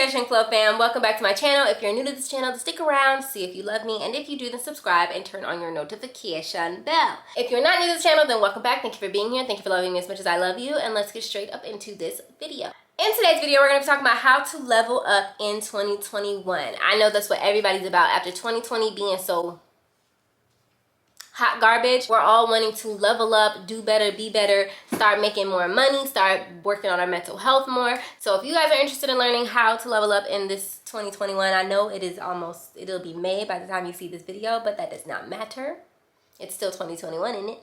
Treasure Club fam, welcome back to my channel. If you're new to this channel, stick around, see if you love me, and if you do, then subscribe and turn on your notification bell. If you're not new to this channel, then welcome back. Thank you for being here. Thank you for loving me as much as I love you, and let's get straight up into this video. In today's video, we're going to be talking about how to level up in 2021. I know that's what everybody's about after 2020 being so hot garbage. We're all wanting to level up, do better, be better, start making more money, start working on our mental health more. So if you guys are interested in learning how to level up in this 2021, I know it'll be May by the time you see this video, but that does not matter. It's still 2021, isn't it?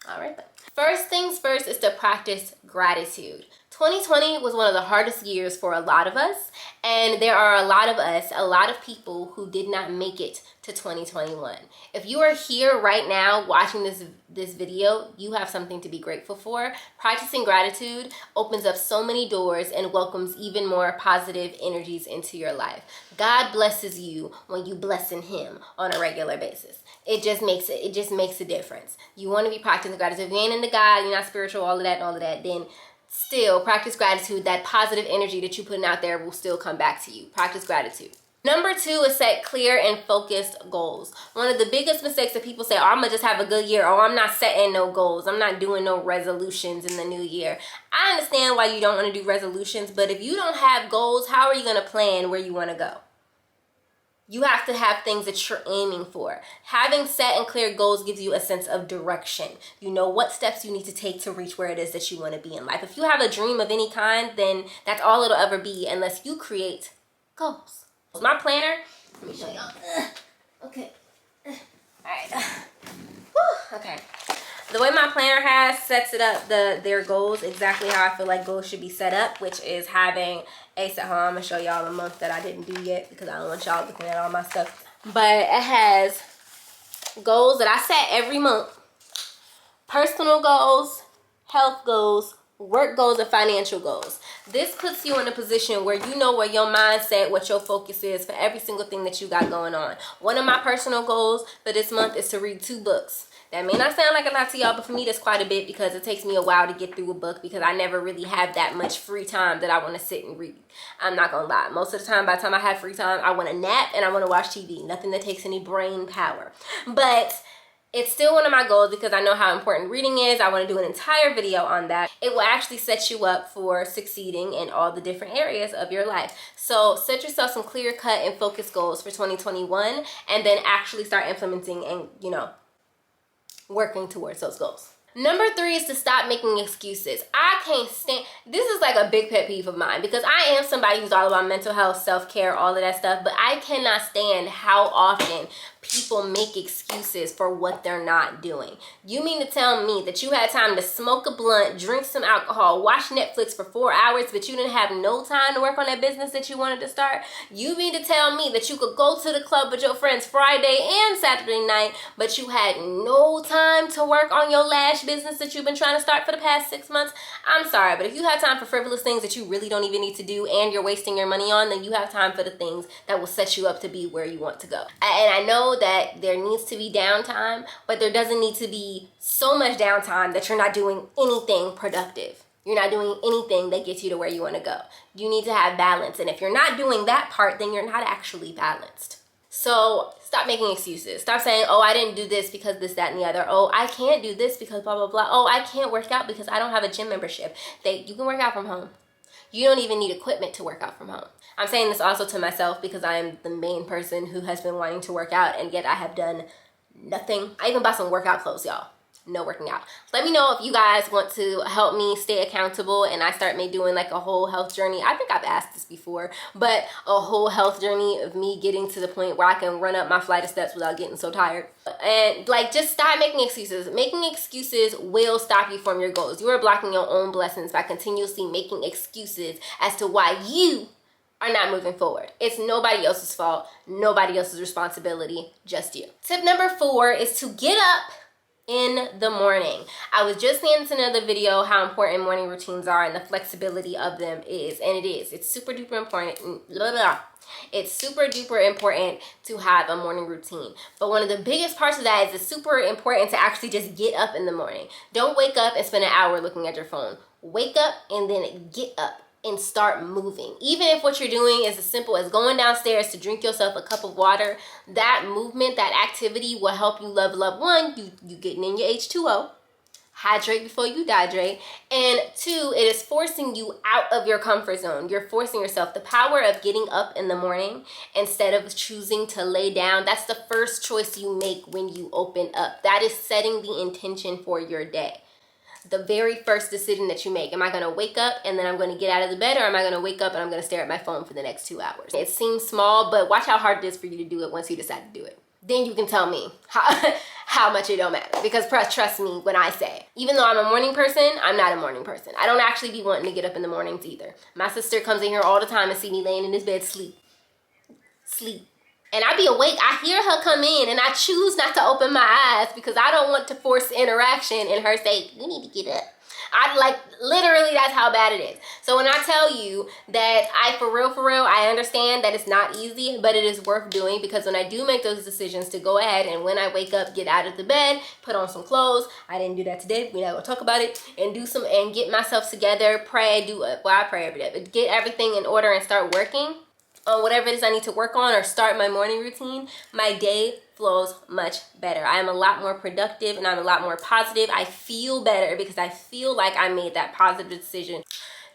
All right, but first things first is to practice gratitude. 2020 was one of the hardest years for a lot of us, and there are a lot of people who did not make it to 2021. If you are here right now watching this video, you have something to be grateful for. Practicing gratitude opens up so many doors and welcomes even more positive energies into your life. God blesses you when you blessing him on a regular basis. It just makes a difference. You want to be practicing gratitude. If you ain't into God, you're not spiritual, all of that, then still practice gratitude. That positive energy that you're putting out there will still come back to you. Practice gratitude. Number 2 is set clear and focused goals. One of the biggest mistakes that people say, oh, I'm gonna just have a good year, or I'm not setting no goals, I'm not doing no resolutions in the new year. I understand why you don't want to do resolutions, but if you don't have goals, how are you gonna plan where you want to go? You have to have things that you're aiming for. Having set and clear goals gives you a sense of direction. You know what steps you need to take to reach where it is that you want to be in life. If you have a dream of any kind, then that's all it'll ever be unless you create goals. My planner, let me show y'all. Okay. All right. Okay. The way my planner sets it up, their goals, exactly how I feel like goals should be set up, which is having Ace at home. I'm going to show y'all a month that I didn't do yet because I don't want y'all looking at all my stuff. But it has goals that I set every month. Personal goals, health goals, work goals, and financial goals. This puts you in a position where you know where your mindset, what your focus is for every single thing that you got going on. One of my personal goals for this month is to read 2 books. That may not sound like a lot to y'all, but for me that's quite a bit because it takes me a while to get through a book because I never really have that much free time that I want to sit and read. I'm not gonna lie. Most of the time, by the time I have free time, I want to nap and I want to watch TV. Nothing that takes any brain power. But it's still one of my goals because I know how important reading is. I want to do an entire video on that. It will actually set you up for succeeding in all the different areas of your life. So set yourself some clear-cut and focused goals for 2021 and then actually start implementing and, working towards those goals. Number 3 is to stop making excuses. I can't stand, this is like a big pet peeve of mine because I am somebody who's all about mental health, self-care, all of that stuff, but I cannot stand how often people make excuses for what they're not doing. You mean to tell me that you had time to smoke a blunt, drink some alcohol, watch Netflix for 4 hours, but you didn't have no time to work on that business that you wanted to start? You mean to tell me that you could go to the club with your friends Friday and Saturday night, but you had no time to work on your lash business that you've been trying to start for the past 6 months? I'm sorry, but if you have time for frivolous things that you really don't even need to do and you're wasting your money on, then you have time for the things that will set you up to be where you want to go. And I know that there needs to be downtime, but there doesn't need to be so much downtime that you're not doing anything productive. You're not doing anything that gets you to where you want to go. You need to have balance, and if you're not doing that part, then you're not actually balanced. So stop making excuses. Stop saying, oh, I didn't do this because this, that, and the other. Oh, I can't do this because blah, blah, blah. Oh, I can't work out because I don't have a gym membership. You can work out from home. You don't even need equipment to work out from home. I'm saying this also to myself because I am the main person who has been wanting to work out, and yet I have done nothing. I even bought some workout clothes, y'all. No working out. Let me know if you guys want to help me stay accountable and I start doing like a whole health journey. I think I've asked this before, but a whole health journey of me getting to the point where I can run up my flight of steps without getting so tired. And just stop making excuses. Making excuses will stop you from your goals. You are blocking your own blessings by continuously making excuses as to why you are not moving forward. It's nobody else's fault, nobody else's responsibility, just you. Tip number 4 is to get up in the morning. I was just saying in another video how important morning routines are and the flexibility of them is, and it is. It's super duper important. It's super duper important to have a morning routine. But one of the biggest parts of that is it's super important to actually just get up in the morning. Don't wake up and spend an hour looking at your phone. Wake up and then get up. and start moving. Even if what you're doing is as simple as going downstairs to drink yourself a cup of water, that movement, that activity will help you level up. One, you getting in your H2O, hydrate before you dehydrate, and two, it is forcing you out of your comfort zone. You're forcing yourself. The power of getting up in the morning instead of choosing to lay down, that's the first choice you make when you open up. That is setting the intention for your day. The very first decision that you make. Am I going to wake up and then I'm going to get out of the bed, or am I going to wake up and I'm going to stare at my phone for the next 2 hours? It seems small, but watch how hard it is for you to do it once you decide to do it. Then you can tell me how much it don't matter. Because trust me when I say, even though I'm a morning person, I'm not a morning person. I don't actually be wanting to get up in the mornings either. My sister comes in here all the time and see me laying in this bed sleep. And I be awake. I hear her come in and I choose not to open my eyes because I don't want to force interaction and her say, you need to get up. Literally, that's how bad it is. So when I tell you that for real, I understand that it's not easy, but it is worth doing, because when I do make those decisions to go ahead and when I wake up, get out of the bed, put on some clothes. I didn't do that today. We're not gonna talk about it. And get myself together, pray, I pray every day, but get everything in order and start working on whatever it is I need to work on or start my morning routine, my day flows much better. I am a lot more productive and I'm a lot more positive. I feel better because I feel like I made that positive decision.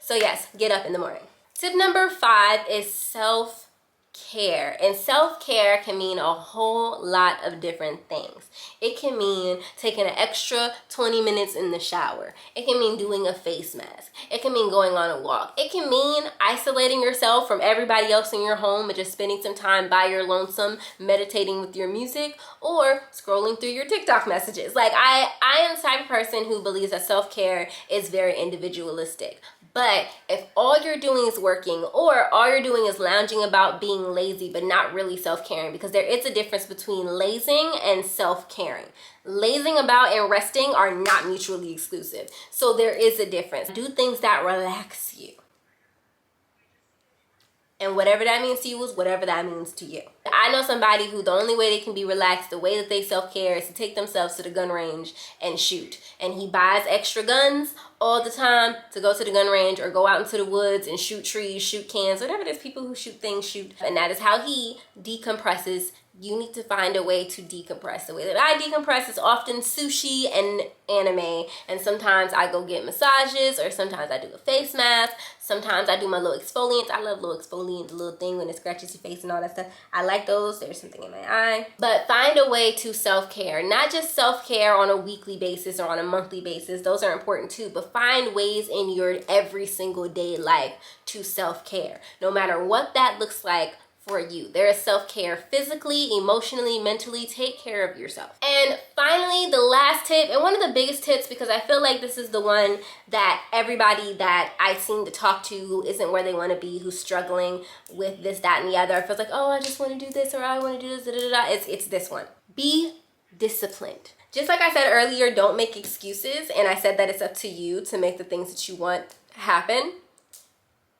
So yes, get up in the morning. Tip number 5 is self-care. And self-care can mean a whole lot of different things. It can mean taking an extra 20 minutes in the shower. It can mean doing a face mask. It can mean going on a walk. It can mean isolating yourself from everybody else in your home and just spending some time by your lonesome, meditating with your music, or scrolling through your TikTok messages. Like I am the type of person who believes that self-care is very individualistic. But if all you're doing is working, or all you're doing is lounging about being lazy but not really self-caring, because there is a difference between lazing and self-caring. Lazing about and resting are not mutually exclusive. So there is a difference. Do things that relax you. And whatever that means to you is whatever that means to you. I know somebody who the only way they can be relaxed, the way that they self-care, is to take themselves to the gun range and shoot. And he buys extra guns all the time to go to the gun range or go out into the woods and shoot trees, shoot cans, whatever. There's people who shoot things, shoot. And that is how he decompresses. You need to find a way to decompress. The way that I decompress is often sushi and anime. And sometimes I go get massages, or sometimes I do a face mask. Sometimes I do my little exfoliants. I love little exfoliant, the little thing when it scratches your face and all that stuff. I like those. There's something in my eye. But find a way to self-care. Not just self-care on a weekly basis or on a monthly basis. Those are important too. But find ways in your every single day life to self-care. No matter what that looks like for you. There is self-care physically, emotionally, mentally. Take care of yourself. And finally, the last tip, and one of the biggest tips, because I feel like this is the one that everybody that I seem to talk to who isn't where they want to be, who's struggling with this, that, and the other, feels like, oh, I just want to do this, or I want to do this, da, da, da. It's this one. Be disciplined. Just like I said earlier, don't make excuses. And I said that it's up to you to make the things that you want happen.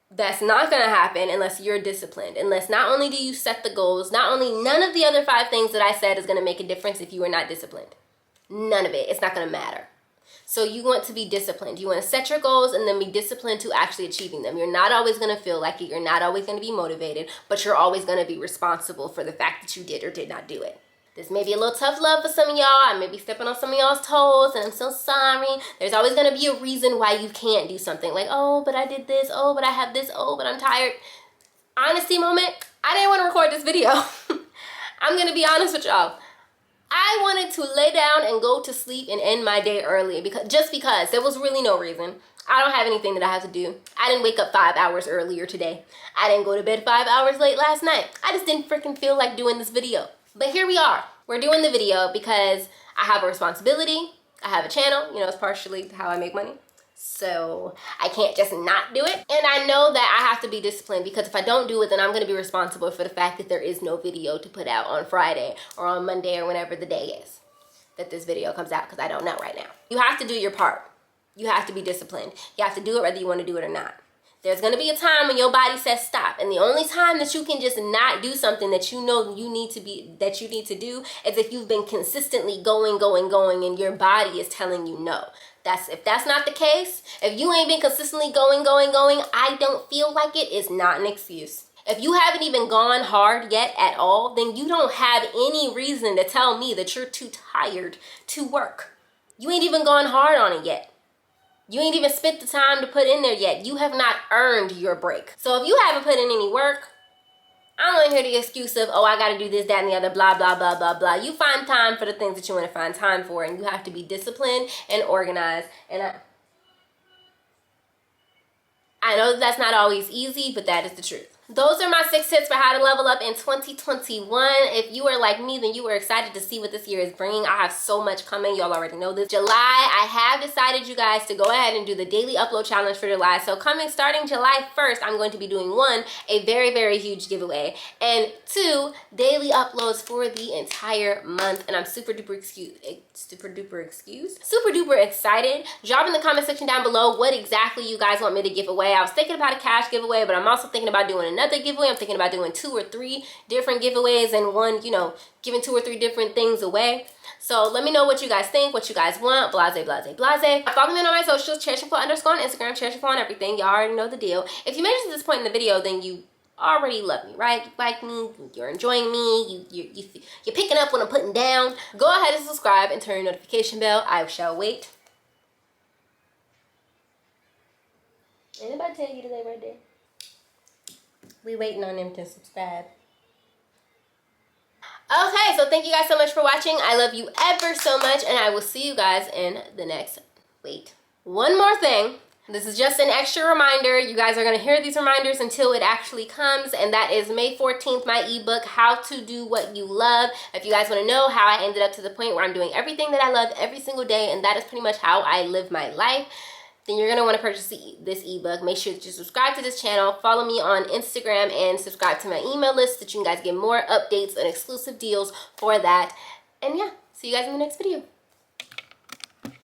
That's not going to happen unless you're disciplined. Unless not only do you set the goals, none of the other 5 things that I said is going to make a difference if you are not disciplined. None of it. It's not going to matter. So you want to be disciplined. You want to set your goals and then be disciplined to actually achieving them. You're not always going to feel like it. You're not always going to be motivated, but you're always going to be responsible for the fact that you did or did not do it. This may be a little tough love for some of y'all. I may be stepping on some of y'all's toes, and I'm so sorry. There's always going to be a reason why you can't do something. Like, oh, but I did this. Oh, but I have this. Oh, but I'm tired. Honesty moment. I didn't want to record this video. I'm going to be honest with y'all. I wanted to lay down and go to sleep and end my day early because there was really no reason. I don't have anything that I have to do. I didn't wake up 5 hours earlier today. I didn't go to bed 5 hours late last night. I just didn't freaking feel like doing this video. But here we are. We're doing the video because I have a responsibility. I have a channel. You know, it's partially how I make money. So I can't just not do it. And I know that I have to be disciplined because if I don't do it, then I'm going to be responsible for the fact that there is no video to put out on Friday or on Monday or whenever the day is that this video comes out, because I don't know right now. You have to do your part. You have to be disciplined. You have to do it whether you want to do it or not. There's going to be a time when your body says stop. And the only time that you can just not do something that you know you need to do is if you've been consistently going, and your body is telling you no. If that's not the case, if you ain't been consistently going, I don't feel like it is not an excuse. If you haven't even gone hard yet at all, then you don't have any reason to tell me that you're too tired to work. You ain't even gone hard on it yet. You ain't even spent the time to put in there yet. You have not earned your break. So if you haven't put in any work, I don't want to hear the excuse of, oh, I got to do this, that, and the other, blah, blah, blah, blah, blah. You find time for the things that you want to find time for, and you have to be disciplined and organized. And I know that that's not always easy, but that is the truth. Those are my 6 tips for how to level up in 2021. If you are like me, then you are excited to see what this year is bringing. I have so much coming. Y'all already know this. July, I have decided, you guys, to go ahead and do the daily upload challenge for July. So starting July 1st, I'm going to be doing 1, a very, very huge giveaway, and 2, daily uploads for the entire month. And I'm super duper excited. Drop in the comment section down below what exactly you guys want me to give away. I was thinking about a cash giveaway, but I'm also thinking about doing another giveaway. I'm thinking about doing 2 or 3 different giveaways and one, you know, giving 2 or 3 different things away. So let me know what you guys think, what you guys want, blase, blase, blase. Follow me on my socials, __ on Instagram, __ on everything. Y'all already know the deal. If you made it to this point in the video, then you already love me, right? You like me, you're enjoying me, you're picking up what I'm putting down. Go ahead and subscribe and turn your notification bell. I shall wait. Anybody tell you today right there? We waiting on them to subscribe. Okay, so thank you guys so much for watching. I love you ever so much, and I will see you guys in the next. Wait, one more thing. This is just an extra reminder. You guys are going to hear these reminders until it actually comes, and that is May 14th, my ebook, How to Do What You Love. If you guys want to know how I ended up to the point where I'm doing everything that I love every single day, and that is pretty much how I live my life, then you're going to want to purchase this ebook. Make sure that you subscribe to this channel, follow me on Instagram, and subscribe to my email list so that you guys get more updates and exclusive deals for that. And yeah, see you guys in the next video.